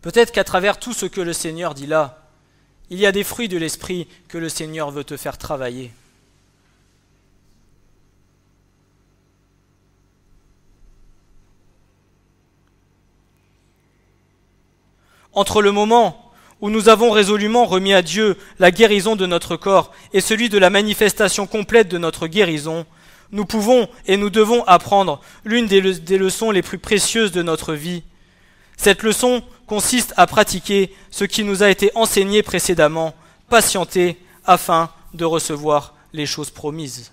[SPEAKER 2] Peut-être qu'à travers tout ce que le Seigneur dit là, il y a des fruits de l'Esprit que le Seigneur veut te faire travailler. Entre le moment où nous avons résolument remis à Dieu la guérison de notre corps et celui de la manifestation complète de notre guérison, nous pouvons et nous devons apprendre l'une des leçons les plus précieuses de notre vie. Cette leçon consiste à pratiquer ce qui nous a été enseigné précédemment, patienter afin de recevoir les choses promises.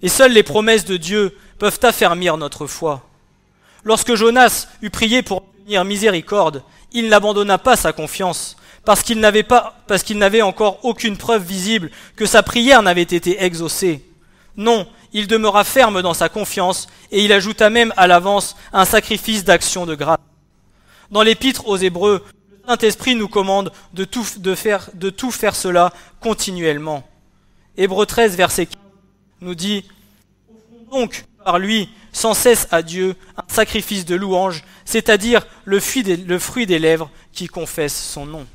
[SPEAKER 2] Et seules les promesses de Dieu peuvent affermir notre foi. Lorsque Jonas eut prié pour obtenir miséricorde, il n'abandonna pas sa confiance, parce qu'il n'avait encore aucune preuve visible que sa prière n'avait été exaucée. Non, il demeura ferme dans sa confiance, et il ajouta même à l'avance un sacrifice d'action de grâce. Dans l'Épître aux Hébreux, le Saint-Esprit nous commande de tout faire cela continuellement. Hébreux 13, verset 15 nous dit « Offrons donc par lui sans cesse à Dieu un sacrifice de louange, c'est-à-dire le fruit des lèvres qui confessent son nom. »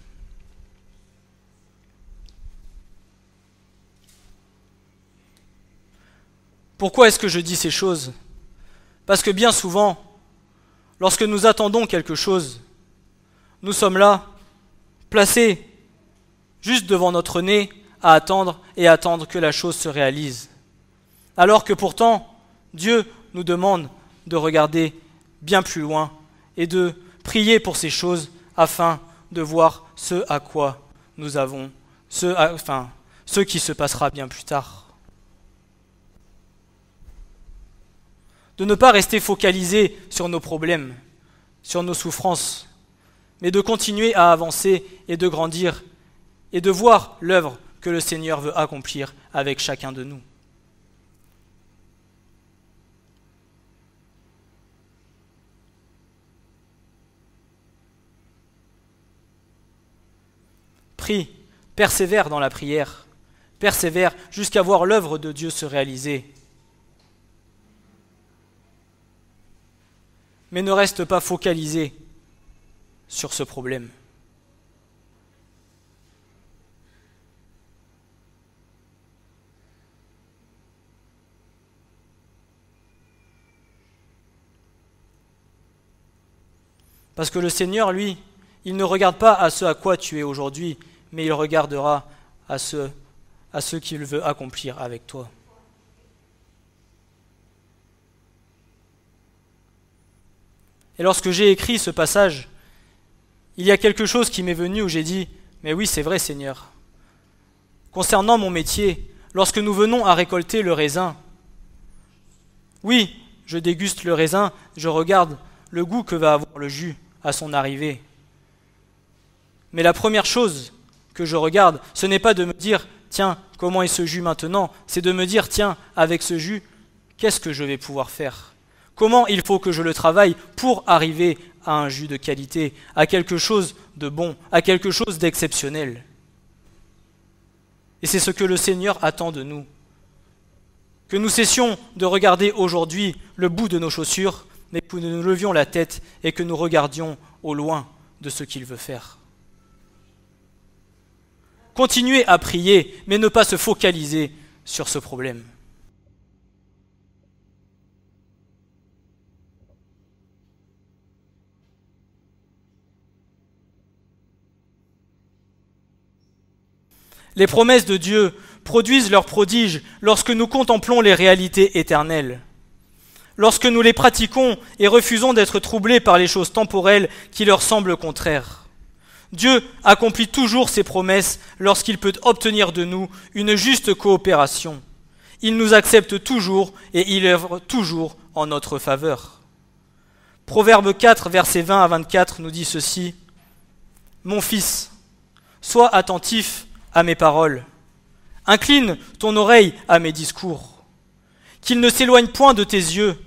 [SPEAKER 2] Pourquoi est-ce que je dis ces choses? Parce que bien souvent, lorsque nous attendons quelque chose, nous sommes là, placés juste devant notre nez, à attendre que la chose se réalise. Alors que pourtant, Dieu nous demande de regarder bien plus loin et de prier pour ces choses afin de voir ce à quoi nous avons, ce qui se passera bien plus tard. De ne pas rester focalisé sur nos problèmes, sur nos souffrances, mais de continuer à avancer et de grandir et de voir l'œuvre que le Seigneur veut accomplir avec chacun de nous. Prie, persévère dans la prière, persévère jusqu'à voir l'œuvre de Dieu se réaliser. Mais ne reste pas focalisé sur ce problème. Parce que le Seigneur, lui, il ne regarde pas à ce à quoi tu es aujourd'hui, mais il regardera à ce qu'il veut accomplir avec toi. Et lorsque j'ai écrit ce passage, il y a quelque chose qui m'est venu où j'ai dit « Mais oui, c'est vrai, Seigneur. Concernant mon métier, lorsque nous venons à récolter le raisin, oui, je déguste le raisin, je regarde le goût que va avoir le jus à son arrivée. Mais la première chose que je regarde, ce n'est pas de me dire « Tiens, comment est ce jus maintenant ?» C'est de me dire « Tiens, avec ce jus, qu'est-ce que je vais pouvoir faire ? Comment il faut que je le travaille pour arriver à un jus de qualité, à quelque chose de bon, à quelque chose d'exceptionnel ?» Et c'est ce que le Seigneur attend de nous. Que nous cessions de regarder aujourd'hui le bout de nos chaussures, mais que nous levions la tête et que nous regardions au loin de ce qu'il veut faire. Continuez à prier, mais ne pas se focaliser sur ce problème. Les promesses de Dieu produisent leurs prodiges lorsque nous contemplons les réalités éternelles. Lorsque nous les pratiquons et refusons d'être troublés par les choses temporelles qui leur semblent contraires. Dieu accomplit toujours ses promesses lorsqu'il peut obtenir de nous une juste coopération. Il nous accepte toujours et il œuvre toujours en notre faveur. Proverbe 4, versets 20 à 24 nous dit ceci. « Mon fils, sois attentif à mes paroles. Incline ton oreille à mes discours. Qu'ils ne s'éloignent point de tes yeux,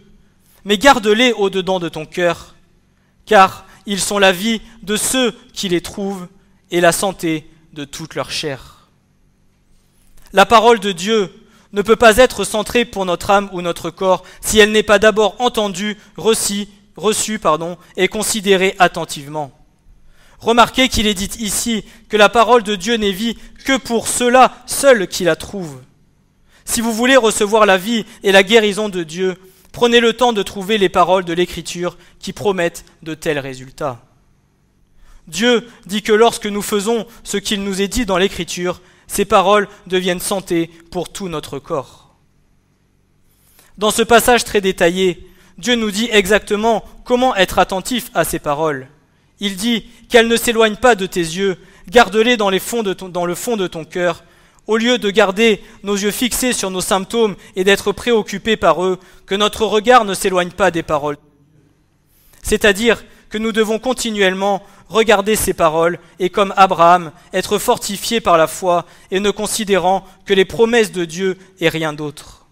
[SPEAKER 2] mais garde-les au-dedans de ton cœur, car ils sont la vie de ceux qui les trouvent et la santé de toute leur chair. » La parole de Dieu ne peut pas être centrée pour notre âme ou notre corps si elle n'est pas d'abord entendue, reçue et considérée attentivement. Remarquez qu'il est dit ici que la parole de Dieu n'est vie que pour ceux-là seuls qui la trouvent. Si vous voulez recevoir la vie et la guérison de Dieu, prenez le temps de trouver les paroles de l'Écriture qui promettent de tels résultats. Dieu dit que lorsque nous faisons ce qu'il nous est dit dans l'Écriture, ces paroles deviennent santé pour tout notre corps. Dans ce passage très détaillé, Dieu nous dit exactement comment être attentif à ces paroles. Il dit qu'elles ne s'éloignent pas de tes yeux, garde-les dans le fond de ton cœur. Au lieu de garder nos yeux fixés sur nos symptômes et d'être préoccupés par eux, que notre regard ne s'éloigne pas des paroles. C'est-à-dire que nous devons continuellement regarder ces paroles et comme Abraham, être fortifiés par la foi et ne considérant que les promesses de Dieu et rien d'autre.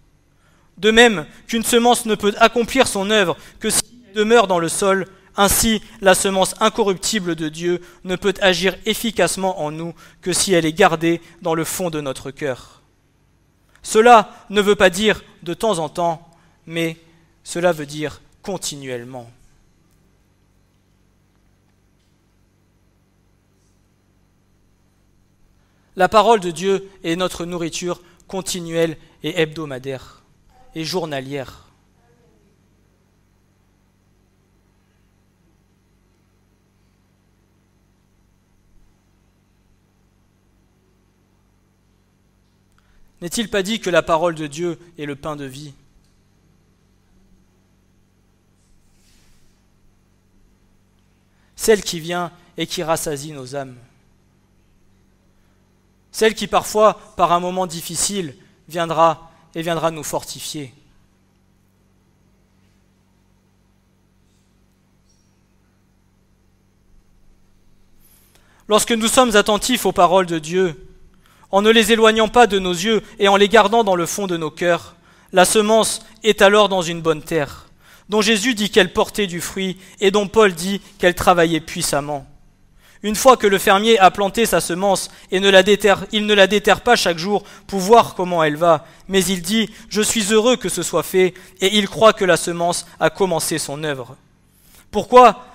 [SPEAKER 2] De même qu'une semence ne peut accomplir son œuvre que si elle demeure dans le sol, ainsi la semence incorruptible de Dieu ne peut agir efficacement en nous que si elle est gardée dans le fond de notre cœur. Cela ne veut pas dire de temps en temps, mais cela veut dire continuellement. La parole de Dieu est notre nourriture continuelle et hebdomadaire et journalière. N'est-il pas dit que la parole de Dieu est le pain de vie ? Celle qui vient et qui rassasie nos âmes. Celle qui parfois, par un moment difficile, viendra nous fortifier. Lorsque nous sommes attentifs aux paroles de Dieu, en ne les éloignant pas de nos yeux et en les gardant dans le fond de nos cœurs, la semence est alors dans une bonne terre, dont Jésus dit qu'elle portait du fruit et dont Paul dit qu'elle travaillait puissamment. Une fois que le fermier a planté sa semence et il ne la déterre pas chaque jour pour voir comment elle va, mais il dit « Je suis heureux que ce soit fait » et il croit que la semence a commencé son œuvre. Pourquoi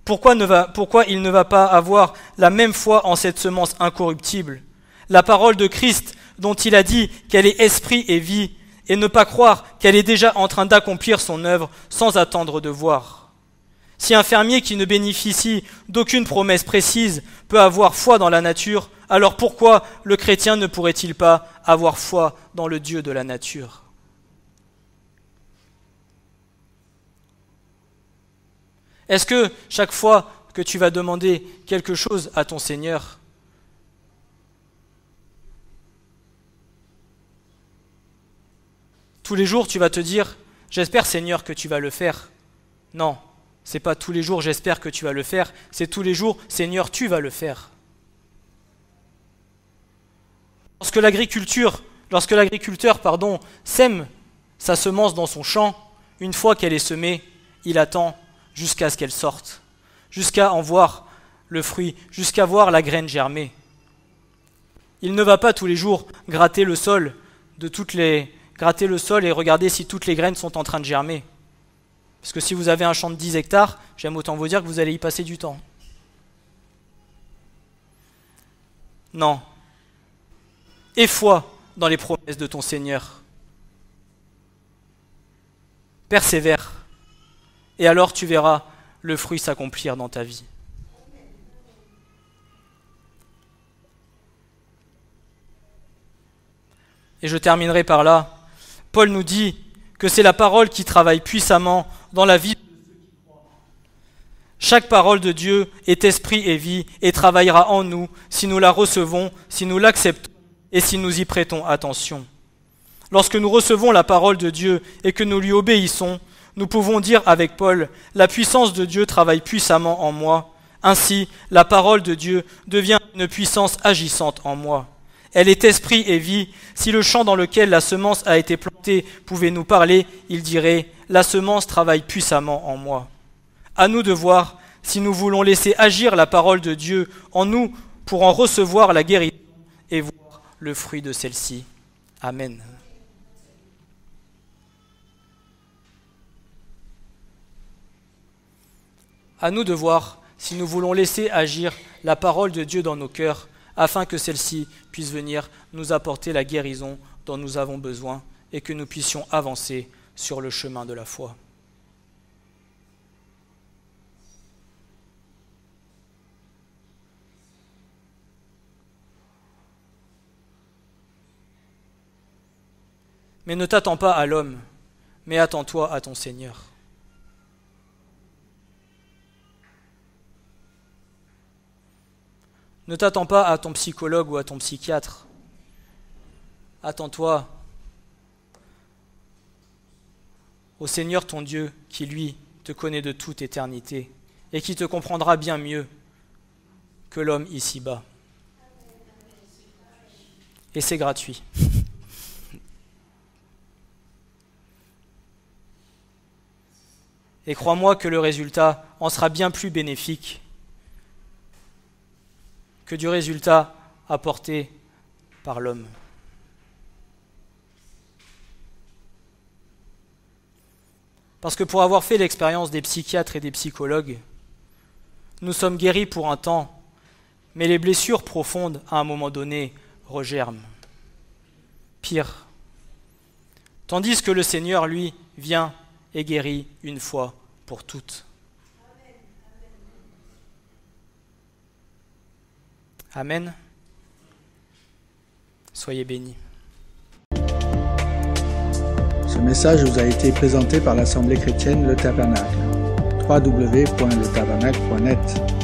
[SPEAKER 2] il ne va pas avoir la même foi en cette semence incorruptible ? La parole de Christ dont il a dit qu'elle est esprit et vie, et ne pas croire qu'elle est déjà en train d'accomplir son œuvre sans attendre de voir. Si un fermier qui ne bénéficie d'aucune promesse précise peut avoir foi dans la nature, alors pourquoi le chrétien ne pourrait-il pas avoir foi dans le Dieu de la nature ? Est-ce que chaque fois que tu vas demander quelque chose à ton Seigneur, tous les jours tu vas te dire « J'espère Seigneur que tu vas le faire ». Non. C'est pas tous les jours j'espère que tu vas le faire, c'est tous les jours Seigneur tu vas le faire. Lorsque l'agriculteur sème sa semence dans son champ, une fois qu'elle est semée, il attend jusqu'à ce qu'elle sorte, jusqu'à en voir le fruit, jusqu'à voir la graine germer. Il ne va pas tous les jours gratter le sol et regarder si toutes les graines sont en train de germer. Parce que si vous avez un champ de 10 hectares, j'aime autant vous dire que vous allez y passer du temps. Non. Aie foi dans les promesses de ton Seigneur. Persévère. Et alors tu verras le fruit s'accomplir dans ta vie. Et je terminerai par là. Paul nous dit que c'est la parole qui travaille puissamment dans la vie. Chaque parole de Dieu est esprit et vie et travaillera en nous si nous la recevons, si nous l'acceptons et si nous y prêtons attention. Lorsque nous recevons la parole de Dieu et que nous lui obéissons, nous pouvons dire avec Paul, « La puissance de Dieu travaille puissamment en moi. Ainsi, la parole de Dieu devient une puissance agissante en moi. Elle est esprit et vie. Si le champ dans lequel la semence a été plantée pouvait nous parler, il dirait, « La semence travaille puissamment en moi. » À nous de voir si nous voulons laisser agir la parole de Dieu en nous pour en recevoir la guérison et voir le fruit de celle-ci. Amen. À nous de voir si nous voulons laisser agir la parole de Dieu dans nos cœurs, afin que celle-ci puisse venir nous apporter la guérison dont nous avons besoin et que nous puissions avancer sur le chemin de la foi. Mais ne t'attends pas à l'homme, mais attends-toi à ton Seigneur. Ne t'attends pas à ton psychologue ou à ton psychiatre. Attends-toi au Seigneur ton Dieu qui, lui, te connaît de toute éternité et qui te comprendra bien mieux que l'homme ici-bas. Et c'est gratuit. Et crois-moi que le résultat en sera bien plus bénéfique que du résultat apporté par l'homme. Parce que pour avoir fait l'expérience des psychiatres et des psychologues, nous sommes guéris pour un temps, mais les blessures profondes, à un moment donné, regerment. Pire. Tandis que le Seigneur, lui, vient et guérit une fois pour toutes. Amen. Soyez bénis.
[SPEAKER 1] Ce message vous a été présenté par l'Assemblée chrétienne Le Tabernacle. www.letabernacle.net